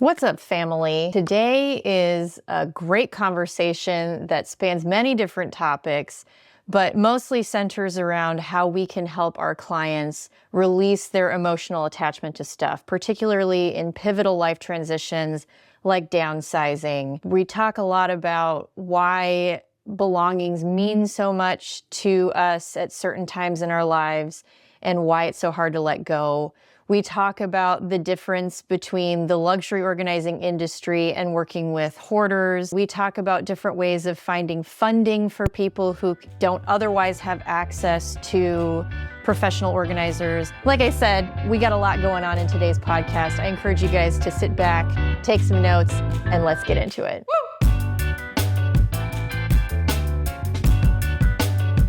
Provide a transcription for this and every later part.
What's up, family? Today is a great conversation that spans many different topics, but mostly centers around how we can help our clients release their emotional attachment to stuff, particularly in pivotal life transitions like downsizing. We talk a lot about why belongings mean so much to us at certain times in our lives and why it's so hard to let go. We talk about the difference between the luxury organizing industry and working with hoarders. We talk about different ways of finding funding for people who don't otherwise have access to professional organizers. Like I said, we got a lot going on in today's podcast. I encourage you guys to sit back, take some notes, and let's get into it.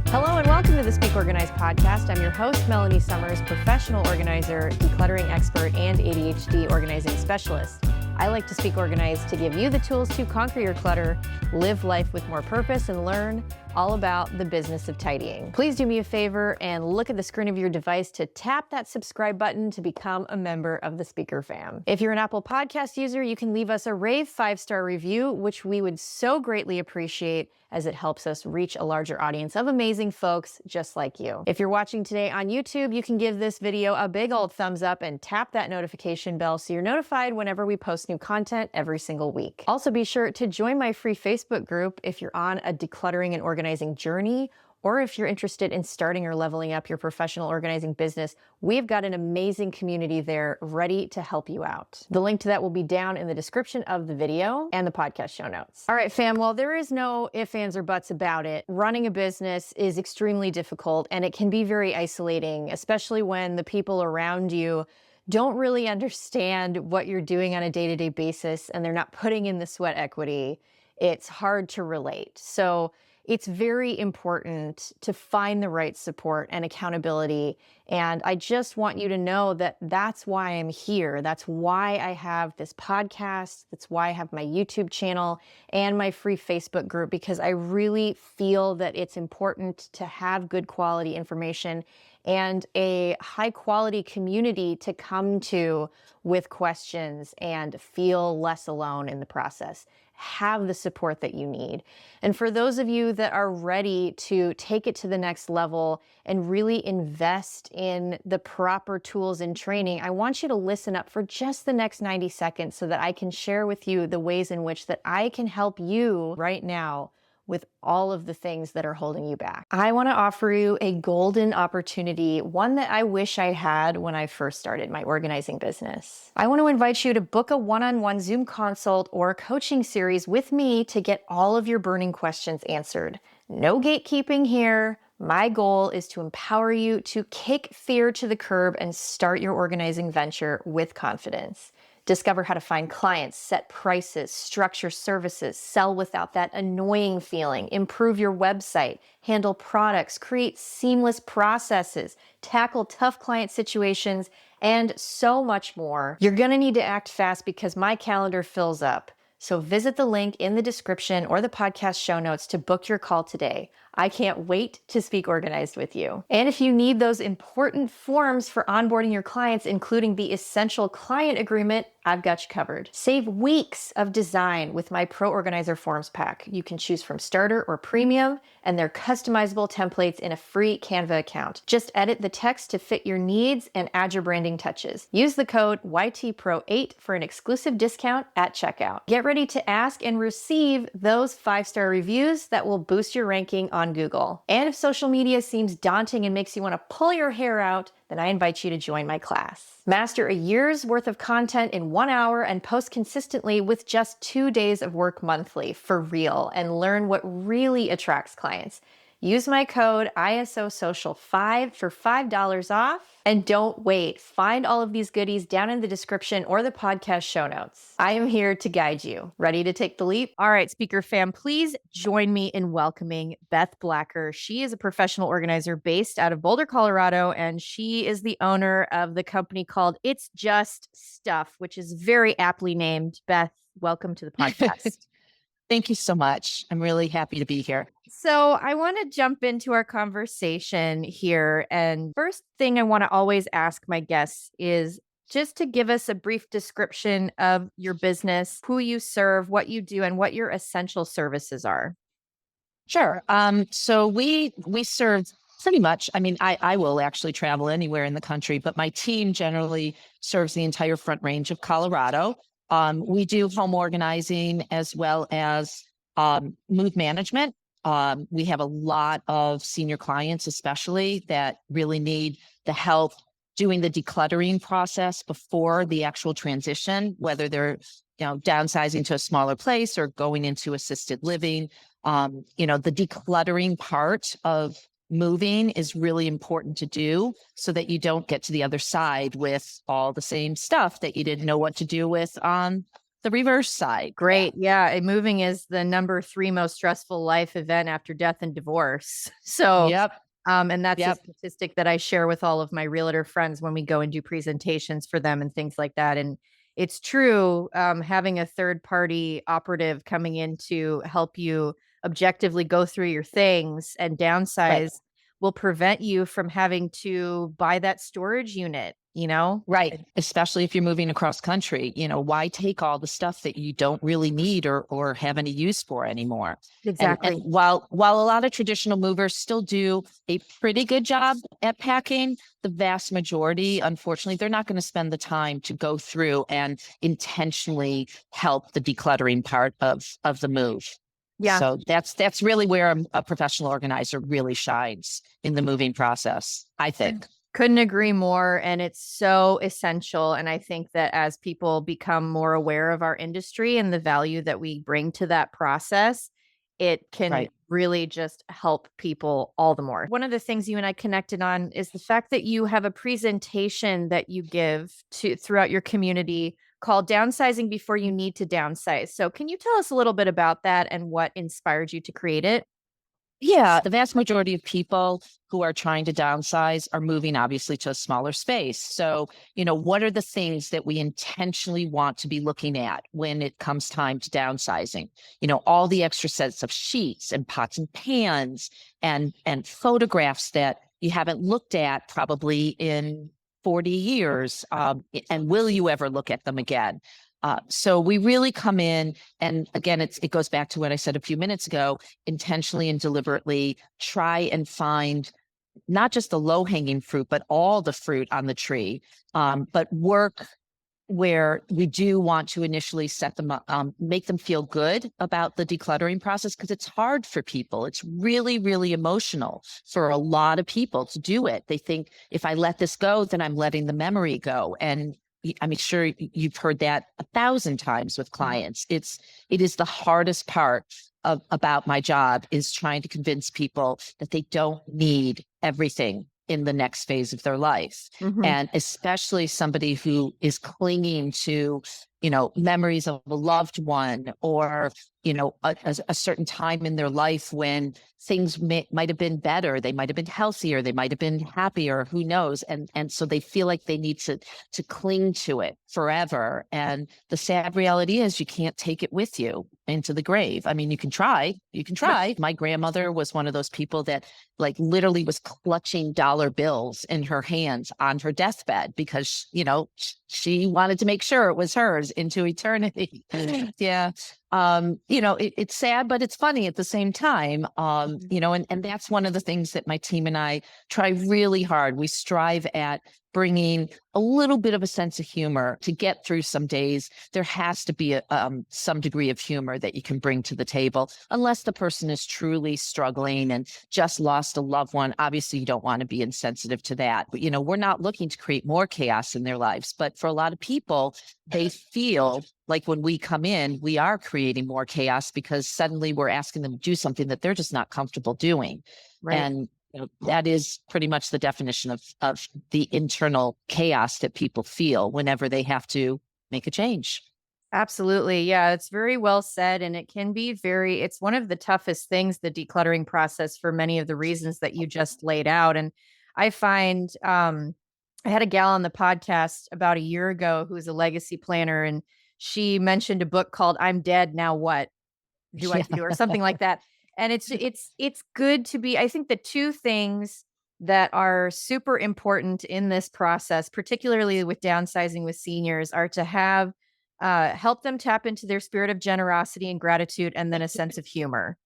Hello and welcome to the Speak Organized podcast. I'm your host, Melanie Summers, professional organizer, decluttering expert, and ADHD organizing specialist. I like to speak organized to give you the tools to conquer your clutter, live life with more purpose, and learn all about the business of tidying. Please do me a favor and look at the screen of your device to tap that subscribe button to become a member of the Speaker Fam. If you're an Apple Podcast user, you can leave us a rave 5-star review, which we would so greatly appreciate as it helps us reach a larger audience of amazing folks just like you. If you're watching today on YouTube, you can give this video a big old thumbs up and tap that notification bell so you're notified whenever we post new content every single week. Also, be sure to join my free Facebook group if you're on a decluttering and organizing journey, or if you're interested in starting or leveling up your professional organizing business. We've got an amazing community there ready to help you out. The link to that will be down in the description of the video and the podcast show notes. All right, fam, well, there is no ifs, ands, or buts about it. Running a business is extremely difficult and it can be very isolating, especially when the people around you don't really understand what you're doing on a day-to-day basis and they're not putting in the sweat equity. It's hard to relate. So it's very important to find the right support and accountability. And I just want you to know that that's why I'm here. That's why I have this podcast. That's why I have my YouTube channel and my free Facebook group, because I really feel that it's important to have good quality information and a high quality community to come to with questions and feel less alone in the process. Have the support that you need. And for those of you that are ready to take it to the next level and really invest in the proper tools and training, I want you to listen up for just the next 90 seconds so that I can share with you the ways in which that I can help you right now with all of the things that are holding you back. I want to offer you a golden opportunity, one that I wish I had when I first started my organizing business. I want to invite you to book a one-on-one Zoom consult or coaching series with me to get all of your burning questions answered. No gatekeeping here. My goal is to empower you to kick fear to the curb and start your organizing venture with confidence. Discover how to find clients, set prices, structure services, sell without that annoying feeling, improve your website, handle products, create seamless processes, tackle tough client situations, and so much more. You're going to need to act fast because my calendar fills up. So visit the link in the description or the podcast show notes to book your call today. I can't wait to speak organized with you. And if you need those important forms for onboarding your clients, including the essential client agreement, I've got you covered. Save weeks of design with my Pro Organizer Forms pack. You can choose from starter or premium, and they're customizable templates in a free Canva account. Just edit the text to fit your needs and add your branding touches. Use the code YTPRO8 for an exclusive discount at checkout. Get ready to ask and receive those 5-star reviews that will boost your ranking on Google. And if social media seems daunting and makes you want to pull your hair out, then I invite you to join my class. Master a year's worth of content in 1 hour and post consistently with just 2 days of work monthly for real and learn what really attracts clients. Use my code ISOSocial5 for $5 off. And don't wait. Find all of these goodies down in the description or the podcast show notes. I am here to guide you. Ready to take the leap? All right, Speaker Fam, please join me in welcoming Beth Blacker. She is a professional organizer based out of Boulder, Colorado, and she is the owner of the company called It's Just Stuff, which is very aptly named. Beth, welcome to the podcast. Thank you so much. I'm really happy to be here. So I want to jump into our conversation here. And first thing I want to always ask my guests is, just to give us a brief description of your business, who you serve, what you do, and what your essential services are. Sure. So we serve pretty much. I mean, I will actually travel anywhere in the country, but my team generally serves the entire Front Range of Colorado. We do home organizing as well as mood management. We have a lot of senior clients, especially that really need the help doing the decluttering process before the actual transition, whether they're downsizing to a smaller place or going into assisted living. The decluttering part of moving is really important to do so that you don't get to the other side with all the same stuff that you didn't know what to do with on the reverse side. Great. Yeah. Moving is the number 3 most stressful life event after death and divorce. So, Yep. and that's a Yep. statistic that I share with all of my realtor friends when we go and do presentations for them and things like that. And it's true, having a third party operative coming in to help you objectively go through your things and downsize Right. will prevent you from having to buy that storage unit, Right. Especially if you're moving across country, why take all the stuff that you don't really need or have any use for anymore? Exactly. And while a lot of traditional movers still do a pretty good job at packing, the vast majority, unfortunately, they're not going to spend the time to go through and intentionally help the decluttering part of the move. Yeah. So that's really where a professional organizer really shines in the moving process, I think. Couldn't agree more. And it's so essential. And I think that as people become more aware of our industry and the value that we bring to that process, it can really just help people all the more. One of the things you and I connected on is the fact that you have a presentation that you give to throughout your community called Downsizing Before You Need to Downsize. So can you tell us a little bit about that and what inspired you to create it? Yeah, the vast majority of people who are trying to downsize are moving obviously to a smaller space. So, what are the things that we intentionally want to be looking at when it comes time to downsizing? All the extra sets of sheets and pots and pans and photographs that you haven't looked at probably in 40 years. And will you ever look at them again? So we really come in, and again, it goes back to what I said a few minutes ago, intentionally and deliberately try and find not just the low-hanging fruit, but all the fruit on the tree, but work where we do want to initially set them up, make them feel good about the decluttering process, because it's hard for people. It's really, really emotional for a lot of people to do it. They think if I let this go, then I'm letting the memory go. And I'm sure you've heard that 1,000 times with clients. It is the hardest part about my job, is trying to convince people that they don't need everything in the next phase of their life. Mhm. And especially somebody who is clinging to, memories of a loved one, or, a certain time in their life when things might have been better. They might have been healthier. They might have been happier. Who knows? And so they feel like they need to cling to it forever. And the sad reality is you can't take it with you into the grave. I mean, you can try. My grandmother was one of those people that literally was clutching dollar bills in her hands on her deathbed because, she wanted to make sure it was hers into eternity. Yeah. It's sad, but it's funny at the same time. And that's one of the things that my team and I try really hard. We strive at bringing a little bit of a sense of humor to get through some days. There has to be some degree of humor that you can bring to the table, unless the person is truly struggling and just lost a loved one. Obviously, you don't want to be insensitive to that. But, we're not looking to create more chaos in their lives. But for a lot of people, they feel like when we come in, we are creating more chaos because suddenly we're asking them to do something that they're just not comfortable doing. Right. And that is pretty much the definition of the internal chaos that people feel whenever they have to make a change. Absolutely. Yeah, it's very well said. And it can be it's one of the toughest things, the decluttering process, for many of the reasons that you just laid out. And I find, I had a gal on the podcast about a year ago who is a legacy planner, and she mentioned a book called I'm Dead, Now What Do I Do, or something like that. And it's good to be, I think the two things that are super important in this process, particularly with downsizing with seniors, are to have help them tap into their spirit of generosity and gratitude, and then a sense of humor.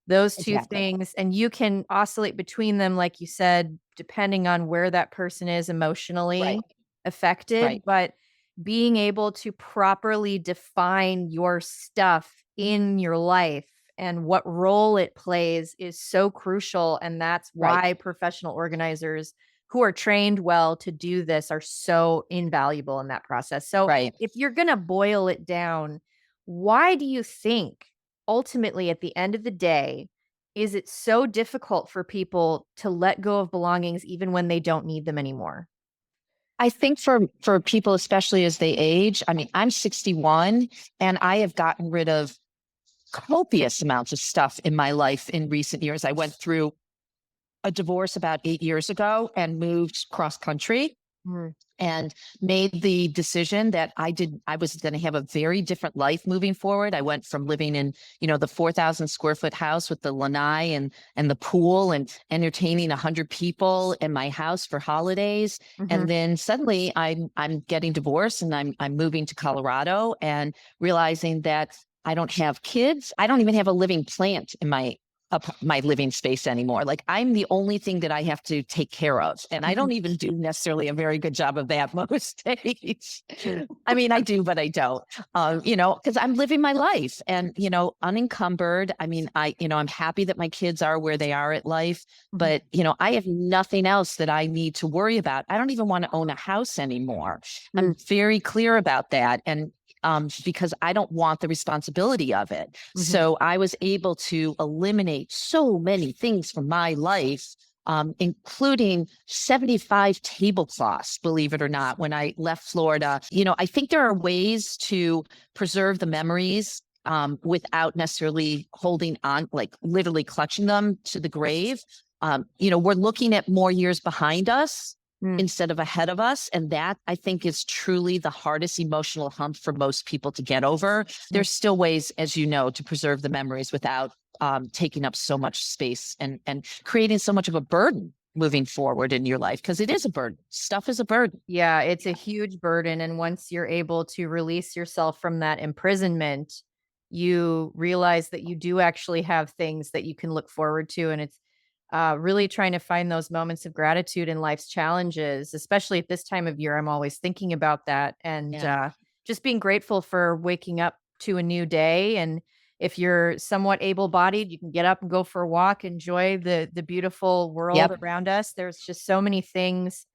Those two Exactly. things, and you can oscillate between them, like you said, depending on where that person is Right. emotionally affected. Right. But being able to properly define your stuff in your life and what role it plays is so crucial. And that's Right. why professional organizers who are trained well to do this are so invaluable in that process. So, Right. if you're going to boil it down, why do you think ultimately at the end of the day, is it so difficult for people to let go of belongings even when they don't need them anymore? I think for people, especially as they age, I mean, I'm 61 and I have gotten rid of copious amounts of stuff in my life in recent years. I went through a divorce about 8 years ago and moved cross country Mm, and made the decision that I was going to have a very different life moving forward. I went from living in, the 4,000 square foot house with the lanai and the pool and entertaining 100 people in my house for holidays. mhm, And then suddenly I'm getting divorced and I'm moving to Colorado and realizing that I don't have kids. I don't even have a living plant in my living space anymore. Like I'm the only thing that I have to take care of. And I mhm, don't even do necessarily a very good job of that most days. I mean, I do, but I don't, because I'm living my life and, unencumbered. I mean, I'm happy that my kids are where they are at life, mhm, but, I have nothing else that I need to worry about. I don't even want to own a house anymore. I'm mm, very clear about that. And because I don't want the responsibility of it. mhm, So I was able to eliminate so many things from my life, including 75 tablecloths, believe it or not, when I left Florida. I think there are ways to preserve the memories without necessarily holding on, like literally clutching them to the grave. We're looking at more years behind us mm. instead of ahead of us. And that I think is truly the hardest emotional hump for most people to get over. Mm. There's still ways, as you know, to preserve the memories without taking up so much space and creating so much of a burden moving forward in your life, because it is a burden. Stuff is a burden. Yeah, it's a huge burden. And once you're able to release yourself from that imprisonment, you realize that you do actually have things that you can look forward to. And it's really trying to find those moments of gratitude in life's challenges, especially at this time of year. I'm always thinking about that and Yeah. just being grateful for waking up to a new day. And if you're somewhat able-bodied, you can get up and go for a walk, enjoy the beautiful world Yep. around us. There's just so many things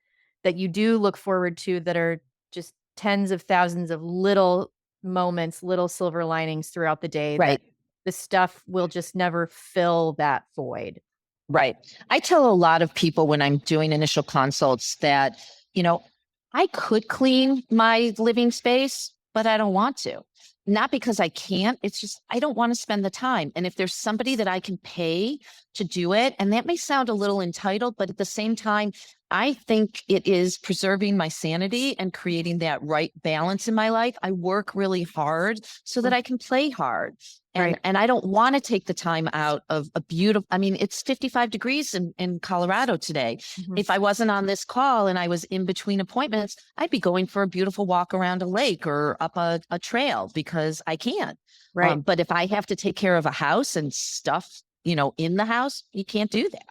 that you do look forward to that are just tens of thousands of little moments, little silver linings throughout the day that Right. the stuff will just never fill that void. Right. I tell a lot of people when I'm doing initial consults that, you know, I could clean my living space, but I don't want to. Not because I can't, it's just I don't want to spend the time. And if there's somebody that I can pay to do it, and that may sound a little entitled, but at the same time, I think it is preserving my sanity and creating that right balance in my life. I work really hard so that Mm, I can play hard. And right. and I don't want to take the time out of a beautiful, I mean, it's 55 degrees in Colorado today. Mhm. If I wasn't on this call and I was in between appointments, I'd be going for a beautiful walk around a lake or up a trail because I can. Right. But if I have to take care of a house and stuff, in the house, you can't do that.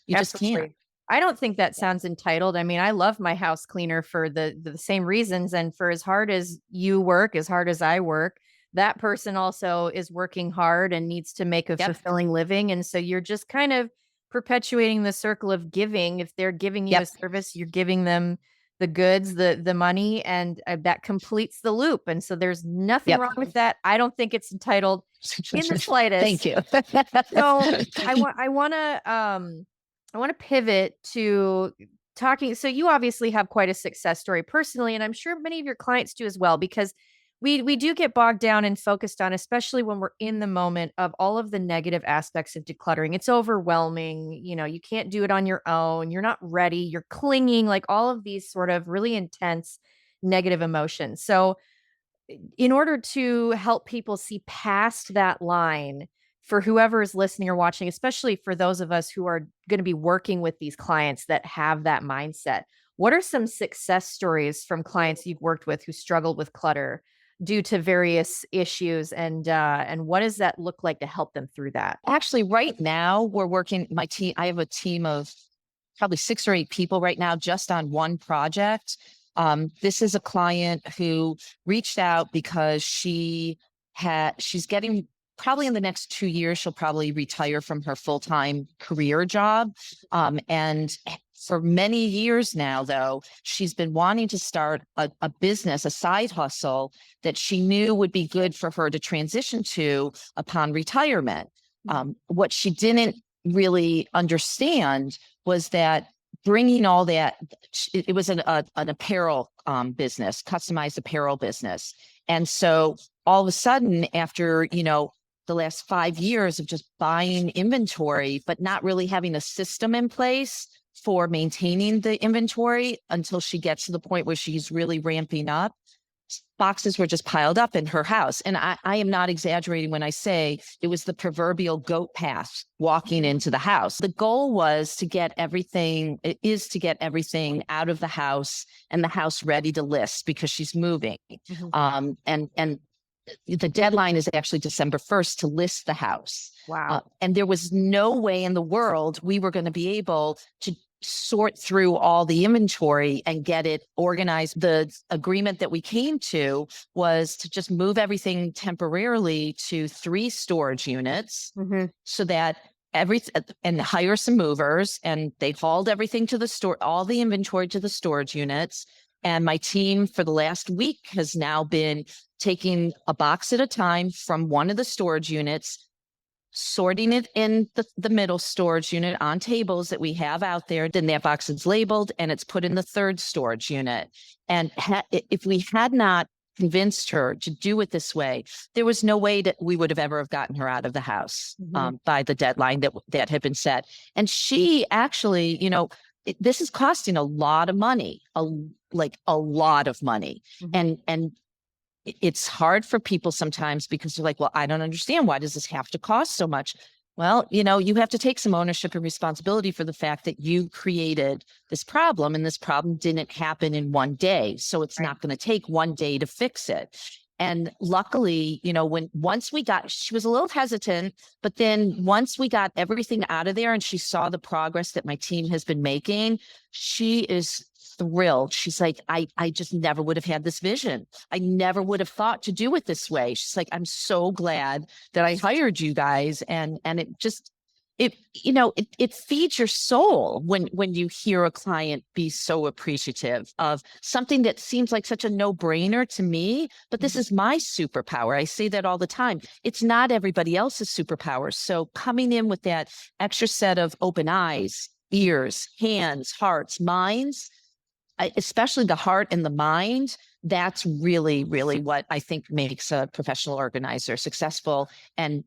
You just can't. Absolutely. I don't think that sounds entitled. I mean, I love my house cleaner for the same reasons. And for as hard as you work, as hard as I work, that person also is working hard and needs to make a Yep. fulfilling living. And so you're just kind of perpetuating the circle of giving. If they're giving you a Yep. service, you're giving them the goods, the money, and that completes the loop. And so there's nothing Yep. wrong with that. I don't think it's entitled in the Thank slightest. you. So I want to pivot to talking. So you obviously have quite a success story personally, and I'm sure many of your clients do as well, because we do get bogged down and focused on, especially when we're in the moment of all of the negative aspects of decluttering. It's overwhelming. You can't do it on your own. You're not ready. You're clinging, like all of these sort of really intense negative emotions. So in order to help people see past that line, for whoever is listening or watching, especially for those of us who are going to be working with these clients that have that mindset, what are some success stories from clients you've worked with who struggled with clutter due to various issues, and what does that look like to help them through that? Actually, right now we're working, my team, I have a team of probably 6 or 8 people right now just on one project. This is a client who reached out because she's getting, probably in the next 2 years, she'll probably retire from her full-time career job. And for many years now, though, she's been wanting to start a business, a side hustle that she knew would be good for her to transition to upon retirement. What she didn't really understand was that bringing all that, it was an apparel business, customized apparel business. And so all of a sudden, after, the last 5 years of just buying inventory, but not really having a system in place for maintaining the inventory until she gets to the point where she's really ramping up, boxes were just piled up in her house. And I am not exaggerating when I say it was the proverbial goat path walking into the house. The goal was to get everything out of the house and the house ready to list because she's moving. And the deadline is actually December 1st to list the house. Wow. And there was no way in the world we were going to be able to sort through all the inventory and get it organized. The agreement that we came to was to just move everything temporarily to 3 storage units so that and hire some movers, and they hauled everything to the store, all the inventory to the storage units. And my team for the last week has now been taking a box at a time from one of the storage units, sorting it in the middle storage unit on tables that we have out there. Then that box is labeled and it's put in the 3rd storage unit. And if we had not convinced her to do it this way, there was no way that we would have ever have gotten her out of the house by the deadline that had been set. And she actually, this is costing a lot of money, a lot of money. And it's hard for people sometimes because they're like, well, I don't understand. Why does this have to cost so much? Well, you have to take some ownership and responsibility for the fact that you created this problem, and this problem didn't happen in one day. So it's not going to take one day to fix it. And luckily, once she was a little hesitant, but then once we got everything out of there and she saw the progress that my team has been making, she is thrilled. She's like, I just never would have had this vision. I never would have thought to do it this way. She's like, I'm so glad that I hired you guys. And it feeds your soul when you hear a client be so appreciative of something that seems like such a no-brainer to me, but this is my superpower. I say that all the time. It's not everybody else's superpower. So coming in with that extra set of open eyes, ears, hands, hearts, minds, especially the heart and the mind, that's really, really what I think makes a professional organizer successful, and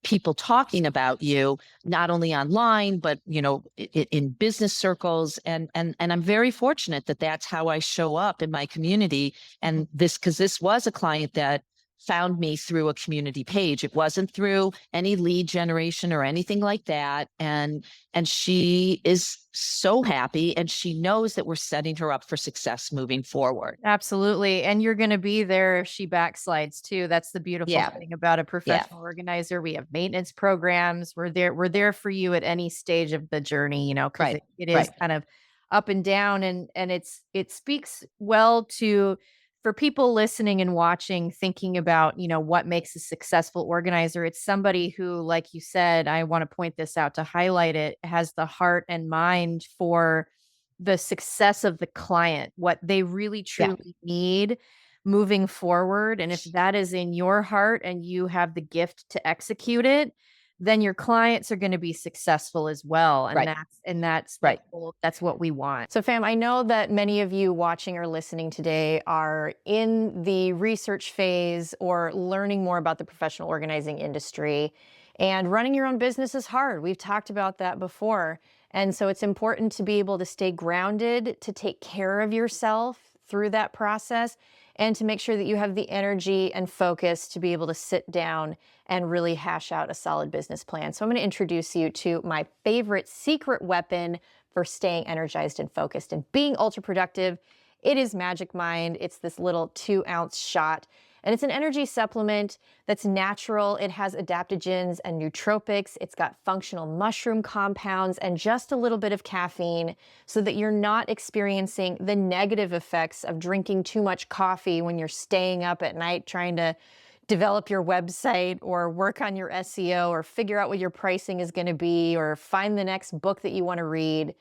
people talking about you, not only online, but, in business circles. And I'm very fortunate that that's how I show up in my community. And because this was a client that found me through a community page. It wasn't through any lead generation or anything like that. And she is so happy, and she knows that we're setting her up for success moving forward. Absolutely. And you're going to be there if she backslides too. That's the beautiful thing about a professional organizer. We have maintenance programs. We're there for you at any stage of the journey, because it is kind of up and down, and it speaks well to, for people listening and watching, thinking about, what makes a successful organizer. It's somebody who, like you said, I want to point this out to highlight it, has the heart and mind for the success of the client, what they really truly need moving forward. And if that is in your heart and you have the gift to execute it, then your clients are going to be successful as well. And that's that's what we want. So fam, I know that many of you watching or listening today are in the research phase or learning more about the professional organizing industry, and running your own business is hard. We've talked about that before. And so it's important to be able to stay grounded, to take care of yourself through that process, and to make sure that you have the energy and focus to be able to sit down and really hash out a solid business plan. So I'm going to introduce you to my favorite secret weapon for staying energized and focused and being ultra productive. It is Magic Mind. It's this little 2-ounce shot, and it's an energy supplement that's natural. It has adaptogens and nootropics. It's got functional mushroom compounds and just a little bit of caffeine so that you're not experiencing the negative effects of drinking too much coffee when you're staying up at night trying to develop your website or work on your SEO or figure out what your pricing is going to be or find the next book that you want to read.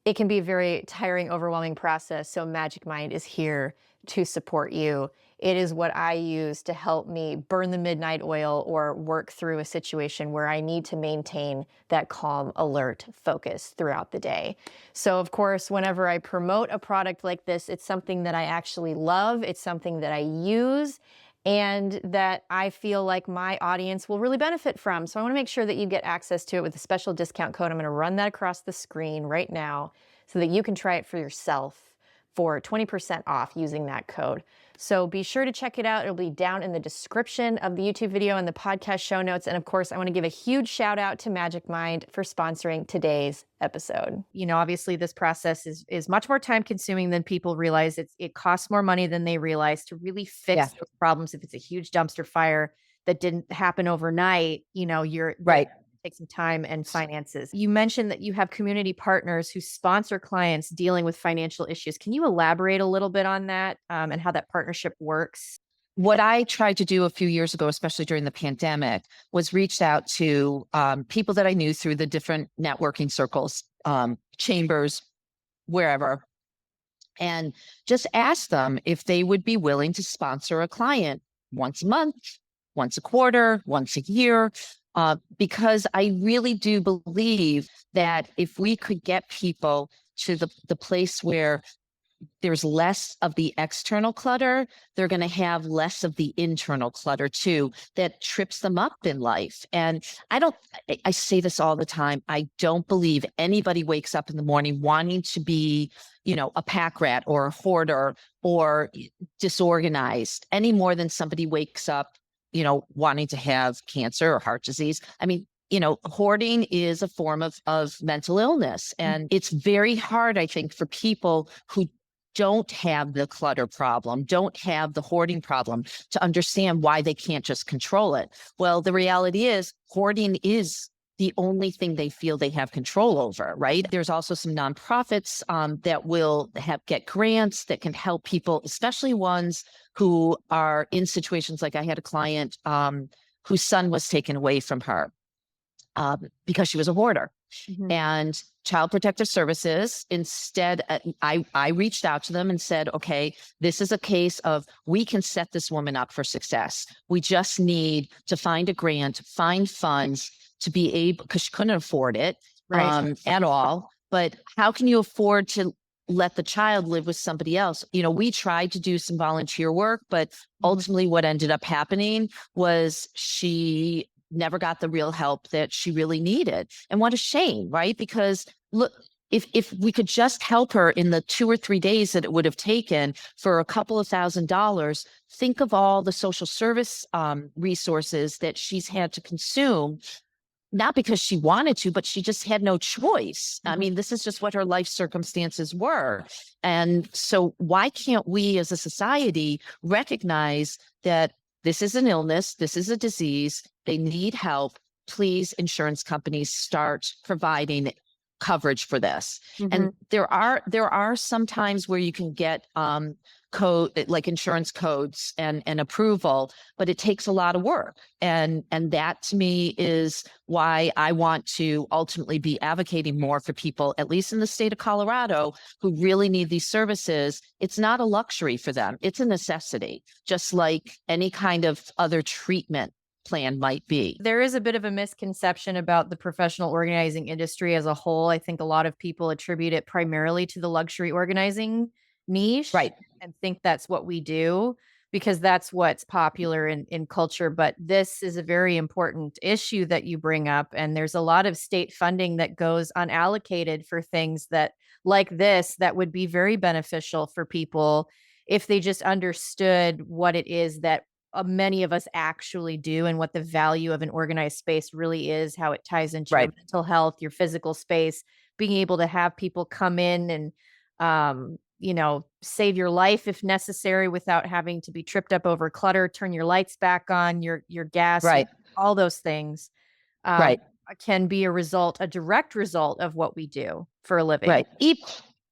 It can be a very tiring, overwhelming process. So Magic Mind is here to support you. It is what I use to help me burn the midnight oil or work through a situation where I need to maintain that calm, alert focus throughout the day. So of course, whenever I promote a product like this, it's something that I actually love. It's something that I use and that I feel like my audience will really benefit from. So I want to make sure that you get access to it with a special discount code. I'm going to run that across the screen right now so that you can try it for yourself for 20% off using that code. So be sure to check it out. It'll be down in the description of the YouTube video and the podcast show notes. And of course, I want to give a huge shout out to Magic Mind for sponsoring today's episode. You know, obviously this process is much more time consuming than people realize. It costs more money than they realize to really fix those problems. If it's a huge dumpster fire that didn't happen overnight, you know, you're Right. Take some time and finances. You mentioned that you have community partners who sponsor clients dealing with financial issues. Can you elaborate a little bit on that and how that partnership works? What I tried to do a few years ago, especially during the pandemic, was reach out to people that I knew through the different networking circles, chambers, wherever, and just ask them if they would be willing to sponsor a client once a month, once a quarter, once a year. Because I really do believe that if we could get people to the place where there's less of the external clutter, they're going to have less of the internal clutter too, that trips them up in life. And I say this all the time. I don't believe anybody wakes up in the morning wanting to be, you know, a pack rat or a hoarder or disorganized any more than somebody wakes up, you know, wanting to have cancer or heart disease. I mean, you know, hoarding is a form of mental illness. And it's very hard, I think, for people who don't have the clutter problem, don't have the hoarding problem, to understand why they can't just control it. Well, the reality is hoarding is the only thing they feel they have control over, right? There's also some nonprofits that will get grants that can help people, especially ones who are in situations like I had a client whose son was taken away from her because she was a hoarder. Mm-hmm. And Child Protective Services, instead, I reached out to them and said, okay, this is a case of we can set this woman up for success. We just need to find a grant, find funds to be able, because she couldn't afford it at all. But how can you afford to let the child live with somebody else? You know, we tried to do some volunteer work, but ultimately what ended up happening was she never got the real help that she really needed. And what a shame, right? Because look, if we could just help her in the 2 or 3 days that it would have taken for a couple of $1,000s, think of all the social service resources that she's had to consume, not because she wanted to, but she just had no choice. I mean, this is just what her life circumstances were. And so why can't we as a society recognize that this is an illness, this is a disease, they need help? Please, insurance companies, start providing coverage for this. Mm-hmm. And there are some times where you can get code like insurance codes and approval, but it takes a lot of work. And that to me is why I want to ultimately be advocating more for people, at least in the state of Colorado, who really need these services. It's not a luxury for them. It's a necessity, just like any kind of other treatment plan might be. There is a bit of a misconception about the professional organizing industry as a whole. I think a lot of people attribute it primarily to the luxury organizing niche, right, and think that's what we do because that's what's popular in culture. But this is a very important issue that you bring up. And there's a lot of state funding that goes unallocated for things that like this, that would be very beneficial for people. if they just understood what it is that many of us actually do and what the value of an organized space really is, how it ties into your Right. mental health, your physical space, being able to have people come in and, save your life if necessary without having to be tripped up over clutter, turn your lights back on, your gas, Right. all those things, um, Right. can be a direct result of what we do for a living. Right.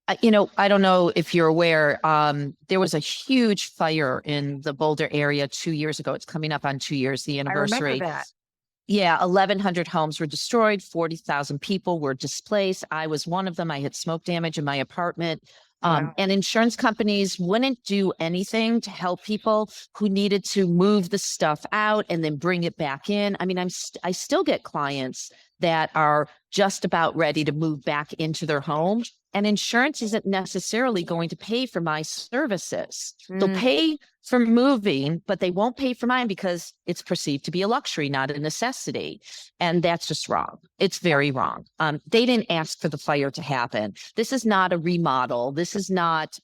I don't know if you're aware, there was a huge fire in the Boulder area 2 years ago. It's coming up on 2 years, the I remember anniversary. that. Yeah, 1,100 homes were destroyed, 40,000 people were displaced. I was one of them. I had smoke damage in my apartment. Wow. And insurance companies wouldn't do anything to help people who needed to move the stuff out and then bring it back in. I mean, I still get clients that are just about ready to move back into their home, and insurance isn't necessarily going to pay for my services. They'll pay for moving, but they won't pay for mine because it's perceived to be a luxury, not a necessity. And that's just wrong. It's very wrong. They didn't ask for the fire to happen. This is not a remodel. This is not,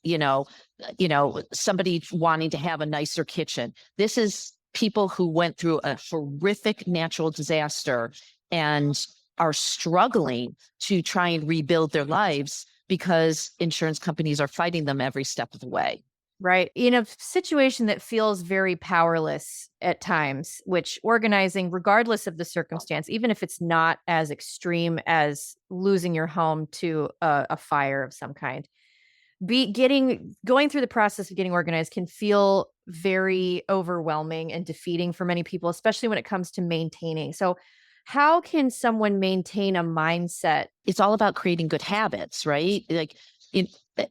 somebody wanting to have a nicer kitchen. This is people who went through a horrific natural disaster and are struggling to try and rebuild their lives because insurance companies are fighting them every step of the way. Right. In a situation that feels very powerless at times, which organizing, regardless of the circumstance, even if it's not as extreme as losing your home to a fire of some kind, going through the process of getting organized can feel very overwhelming and defeating for many people, especially when it comes to maintaining. So how can someone maintain a mindset? It's all about creating good habits, right?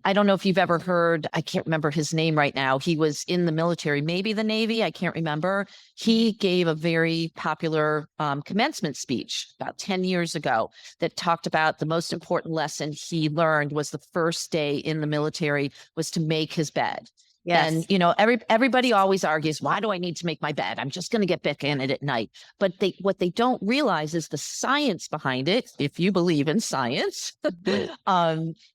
I don't know if you've ever heard, I can't remember his name right now. He was in the military, maybe the Navy, I can't remember. He gave a very popular commencement speech about 10 years ago that talked about the most important lesson he learned was the first day in the military was to make his bed. Yes. And, everybody always argues, why do I need to make my bed? I'm just going to get back in it at night. But what they don't realize is the science behind it, if you believe in science,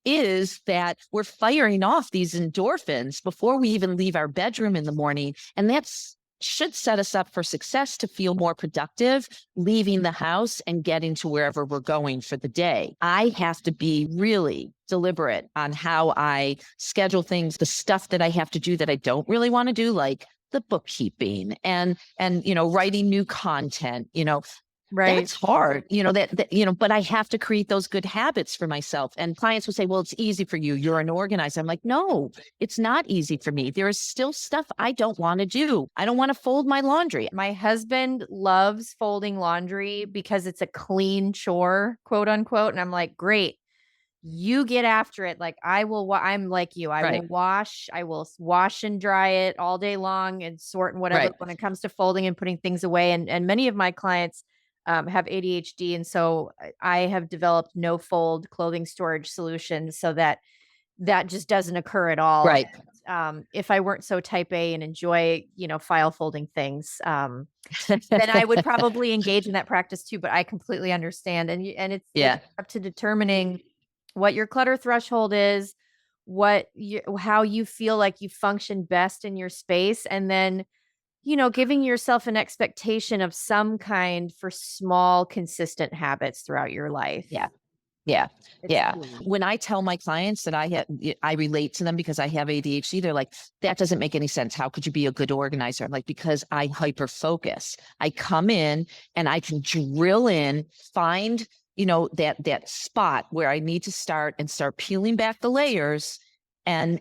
is that we're firing off these endorphins before we even leave our bedroom in the morning. And that's should set us up for success to feel more productive, leaving the house and getting to wherever we're going for the day. I have to be really deliberate on how I schedule things, the stuff that I have to do that I don't really want to do, like the bookkeeping and writing new content, Right. That's hard, but I have to create those good habits for myself. And clients will say, well, it's easy for you. You're an organizer. I'm like, no, it's not easy for me. There is still stuff I don't want to do. I don't want to fold my laundry. My husband loves folding laundry because it's a clean chore, quote unquote. And I'm like, great, you get after it. Like I'm like you. I will wash and dry it all day long and sort and whatever when it comes to folding and putting things away. And many of my clients have ADHD. And so I have developed no fold clothing storage solutions so that just doesn't occur at all. Right. If I weren't so type A and enjoy, file folding things, then I would probably engage in that practice too. But I completely understand. And it's up to determining what your clutter threshold is, how you feel like you function best in your space. And then giving yourself an expectation of some kind for small, consistent habits throughout your life. Yeah. Cool. When I tell my clients that I relate to them because I have ADHD, they're like, that doesn't make any sense. How could you be a good organizer? I'm like, because I hyper focus. I come in and I can drill in, find, that spot where I need to start peeling back the layers and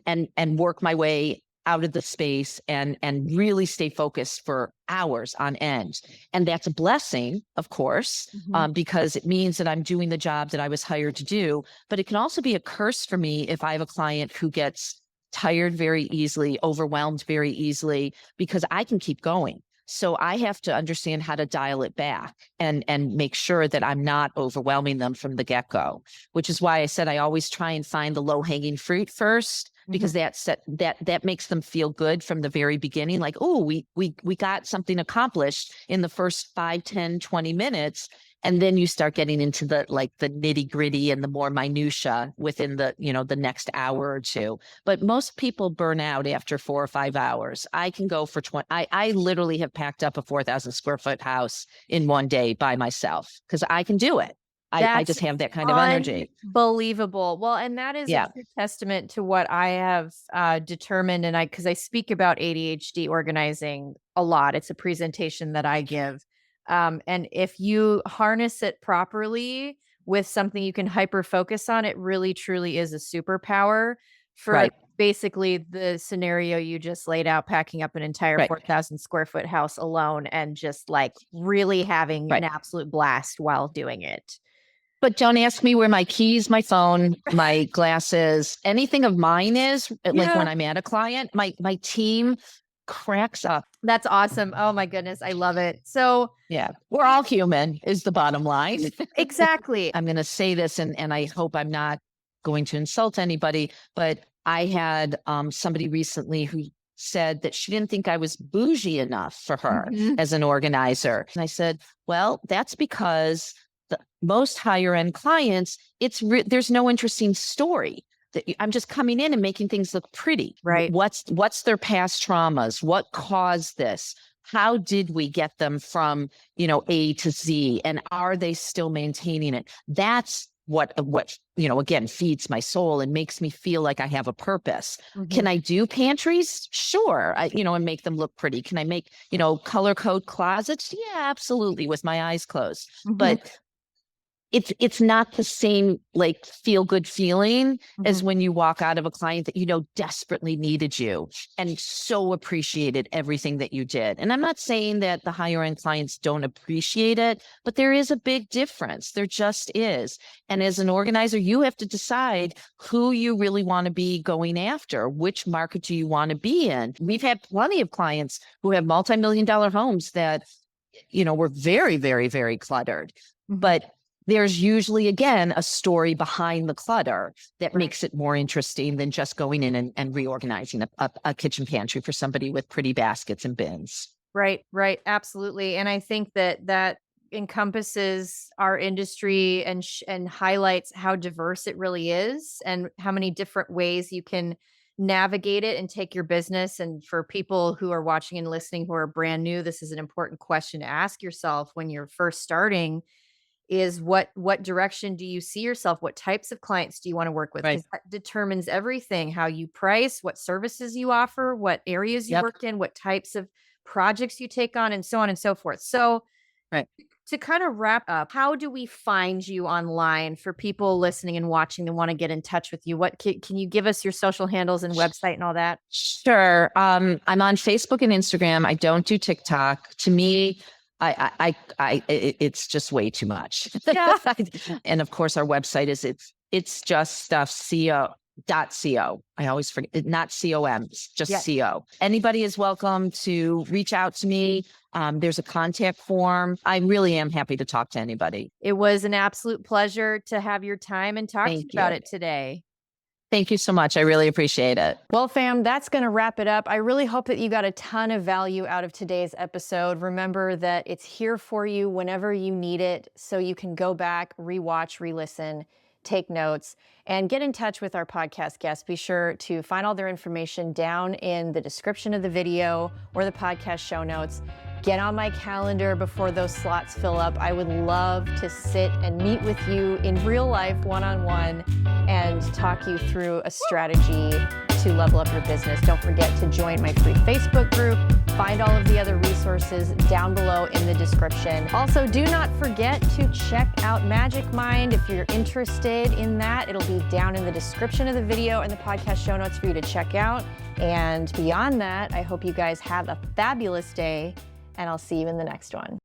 work my way out of the space and really stay focused for hours on end. And that's a blessing, of course, because it means that I'm doing the job that I was hired to do. But it can also be a curse for me if I have a client who gets tired very easily, overwhelmed very easily, because I can keep going. So I have to understand how to dial it back and make sure that I'm not overwhelming them from the get-go, which is why I said I always try and find the low-hanging fruit first, because that makes them feel good from the very beginning. Like, oh, we got something accomplished in the first 5, 10, 20 minutes. And then you start getting into the nitty gritty and the more minutia within the next hour or two. But most people burn out after 4 or 5 hours. I can go for 20. I literally have packed up a 4,000 square foot house in one day by myself because I can do it. I just have that kind of energy. Unbelievable. Well, and that is a true testament to what I have determined. And because I speak about ADHD organizing a lot. It's a presentation that I give. And if you harness it properly with something you can hyper focus on, it really truly is a superpower for basically the scenario you just laid out, packing up an entire 4,000 square foot house alone and just like really having an absolute blast while doing it. But don't ask me where my keys, my phone, my glasses, anything of mine is. Like when I'm at a client, my team cracks up. That's awesome. Oh my goodness. I love it. So yeah, we're all human is the bottom line. Exactly. I'm going to say this and I hope I'm not going to insult anybody, but I had somebody recently who said that she didn't think I was bougie enough for her as an organizer. And I said, well, that's because most higher end clients, there's no interesting story. I'm just coming in and making things look pretty. Right. What's their past traumas? What caused this? How did we get them from, A to Z? And are they still maintaining it? That's what again, feeds my soul and makes me feel like I have a purpose. Can I do pantries? Sure. And make them look pretty. Can I make, color code closets? Yeah, absolutely. With my eyes closed. But it's not the same like feel good feeling as when you walk out of a client that desperately needed you and so appreciated everything that you did. And I'm not saying that the higher end clients don't appreciate it, but there is a big difference. There just is. And as an organizer, you have to decide who you really want to be going after. Which market do you want to be in? We've had plenty of clients who have multi-million-dollar homes that, were very, very, very cluttered, but there's usually, again, a story behind the clutter that makes it more interesting than just going in and reorganizing a kitchen pantry for somebody with pretty baskets and bins. Right. Absolutely. And I think that encompasses our industry and highlights how diverse it really is and how many different ways you can navigate it and take your business. And for people who are watching and listening who are brand new, this is an important question to ask yourself when you're first starting. Is what direction do you see yourself? What types of clients do you want to work with? Because that determines everything, how you price, what services you offer, what areas you work in, what types of projects you take on, and so on and so forth. So to kind of wrap up, how do we find you online for people listening and watching that want to get in touch with you? What can you give us your social handles and website and all that? Sure. I'm on Facebook and Instagram. I don't do TikTok. To me, it's just way too much. Yeah. And of course, our website is it's just stuff.co. I always forget, not com, just co. Anybody is welcome to reach out to me. There's a contact form. I really am happy to talk to anybody. It was an absolute pleasure to have your time and talk to you about it today. Thank you so much. I really appreciate it. Well, fam, that's going to wrap it up. I really hope that you got a ton of value out of today's episode. Remember that it's here for you whenever you need it, so you can go back, rewatch, re-listen, take notes, and get in touch with our podcast guests. Be sure to find all their information down in the description of the video or the podcast show notes. Get on my calendar before those slots fill up. I would love to sit and meet with you in real life, one-on-one, and talk you through a strategy to level up your business. Don't forget to join my free Facebook group. Find all of the other resources down below in the description. Also, do not forget to check out Magic Mind. If you're interested in that, it'll be down in the description of the video and the podcast show notes for you to check out. And beyond that, I hope you guys have a fabulous day, and I'll see you in the next one.